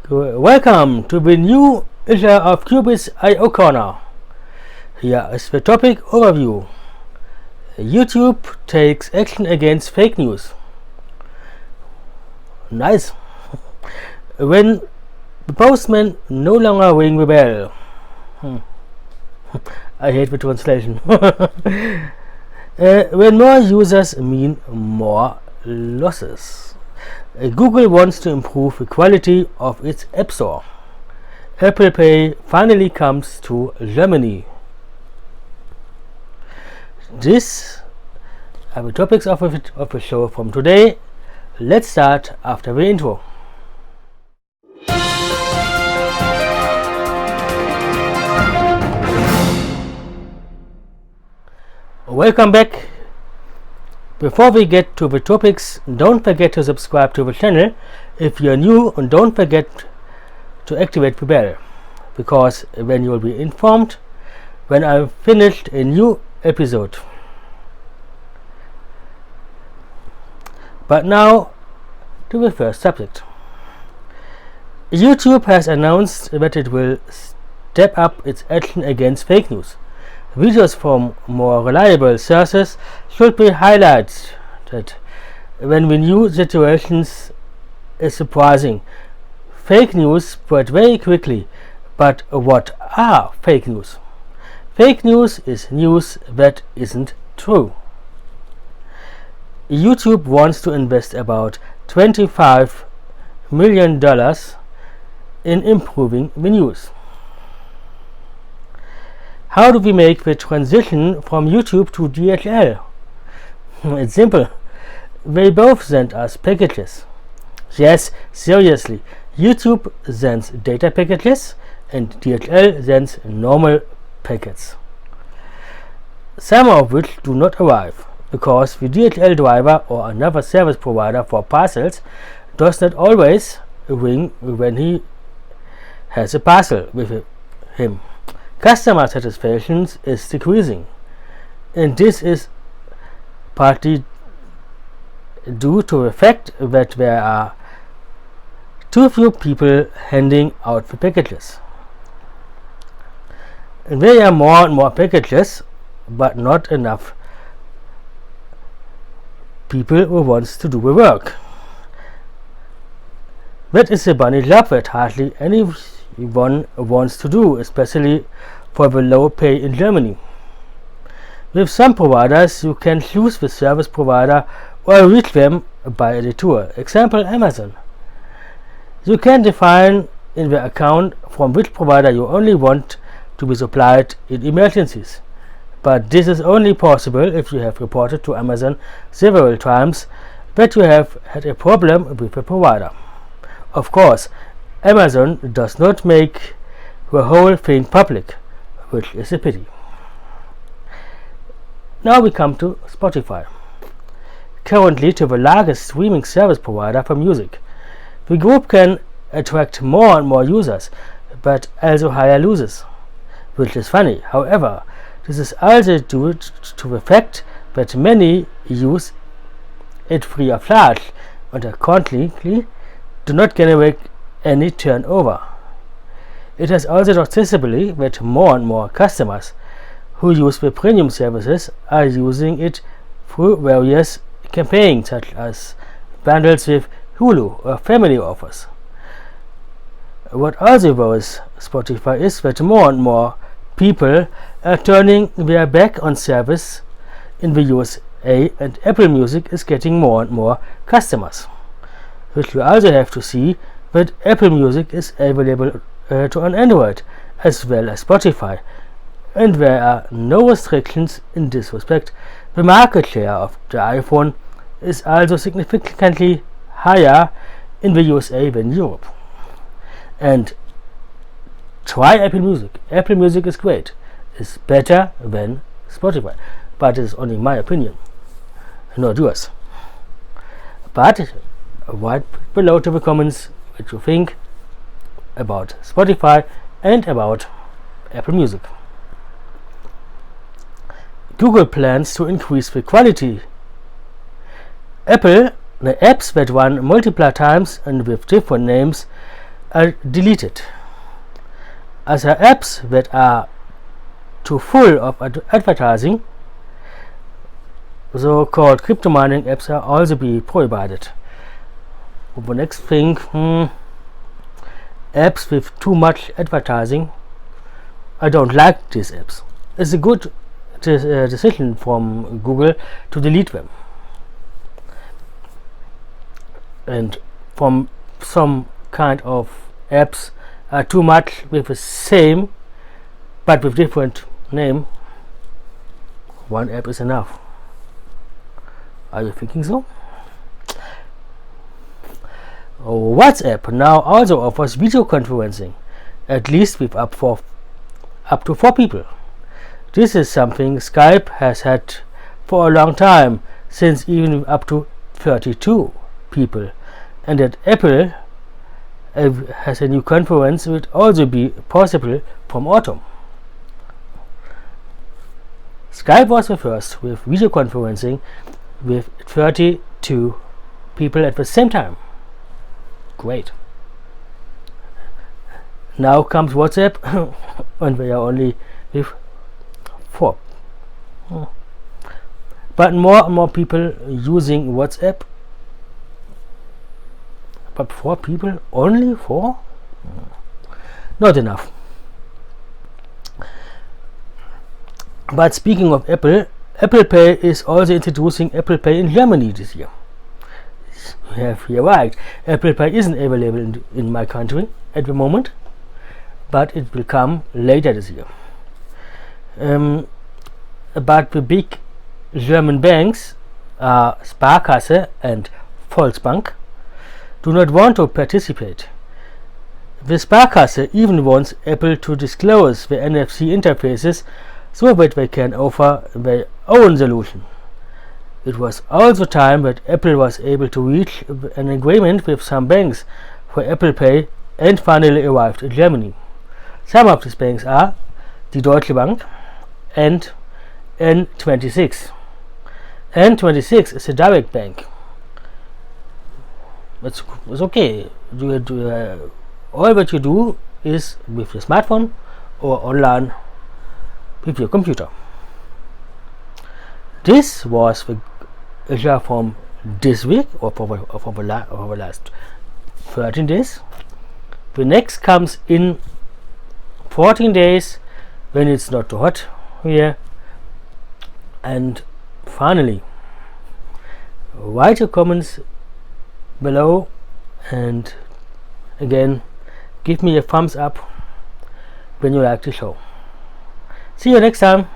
Welcome to the new issue of QBit's I.O. Corner. Here is the topic overview. YouTube takes action against fake news. Nice. When the postman no longer ring the bell. I hate the translation. When more users mean more losses. Google wants to improve the quality of its App Store. Apple Pay finally comes to Germany. These are the topics of the show from today. Let's start after the intro. Welcome back. Before we get to the topics, don't forget to subscribe to the channel if you're new, and don't forget to activate the bell, because then you will be informed when I've finished a new episode. But now to the first subject. YouTube has announced that it will step up its action against fake news. Videos from more reliable sources should be highlighted when the new situations is surprising. Fake news spread very quickly, but what are fake news? Fake news is news that isn't true. YouTube wants to invest about $25 million in improving the news. How do we make the transition from YouTube to DHL? It's simple. They both send us packages. Yes, seriously. YouTube sends data packages and DHL sends normal packets. Some of which do not arrive because the DHL driver or another service provider for parcels does not always ring when he has a parcel with him. Customer satisfaction is decreasing, and this is partly due to the fact that there are too few people handing out the packages. And there are more and more packages, but not enough people who wants to do the work. That is a bunny job that hardly anyone wants to do, especially for the low pay in Germany. With some providers, you can choose the service provider or reach them by a detour. Example, Amazon. You can define in the account from which provider you only want to be supplied in emergencies. But this is only possible if you have reported to Amazon several times that you have had a problem with the provider. Of course, Amazon does not make the whole thing public, which is a pity. Now we come to Spotify, currently to the largest streaming service provider for music. The group can attract more and more users, but also higher losses, which is funny. However, this is also due to the fact that many use it free of charge and accordingly do not generate any turnover. It has also noticeably that more and more customers who use the premium services are using it through various campaigns such as bundles with Hulu or family offers. What also worries Spotify is that more and more people are turning their back on service in the USA, and Apple Music is getting more and more customers. Which we also have to see that Apple Music is available to on Android as well as Spotify, and there are no restrictions in this respect. The market share of the iPhone is also significantly higher in the USA than Europe. And try Apple Music. Apple Music is great. It's better than Spotify, but it's only my opinion, not yours. But write below to the comments what you think about Spotify and about Apple Music. Google plans to increase the quality. Apple, the apps that run multiple times and with different names are deleted. Other apps that are too full of advertising, so-called crypto mining apps, are also be prohibited. The next thing, apps with too much advertising. I don't like these apps. It's a good decision from Google to delete them. And from some kind of apps are too much with the same but with different name. One app is enough. Are you thinking so? WhatsApp now also offers video conferencing, at least with up to 4 people. This is something Skype has had for a long time, since even up to 32 people, and that Apple has a new conference will also be possible from autumn. Skype was the first with video conferencing with 32 people at the same time. Great. Now comes WhatsApp and we are only with 4. But more and more people using WhatsApp. But 4 people? Only 4? Not enough. But speaking of Apple, Apple Pay is also introducing Apple Pay in Germany this year. You have here right. Apple Pay isn't available in my country at the moment, but it will come later this year. But the big German banks, Sparkasse and Volksbank, do not want to participate. The Sparkasse even wants Apple to disclose the NFC interfaces so that they can offer their own solution. It was also time that Apple was able to reach an agreement with some banks for Apple Pay and finally arrived in Germany. Some of these banks are die Deutsche Bank and N26. N26 is a direct bank. It's okay. All what you do is with your smartphone or online with your computer. This was the issue from this week or for the last 13 days. The next comes in 14 days when it's not too hot here. And finally, write your comments below and again give me a thumbs up when you like the show. See you next time.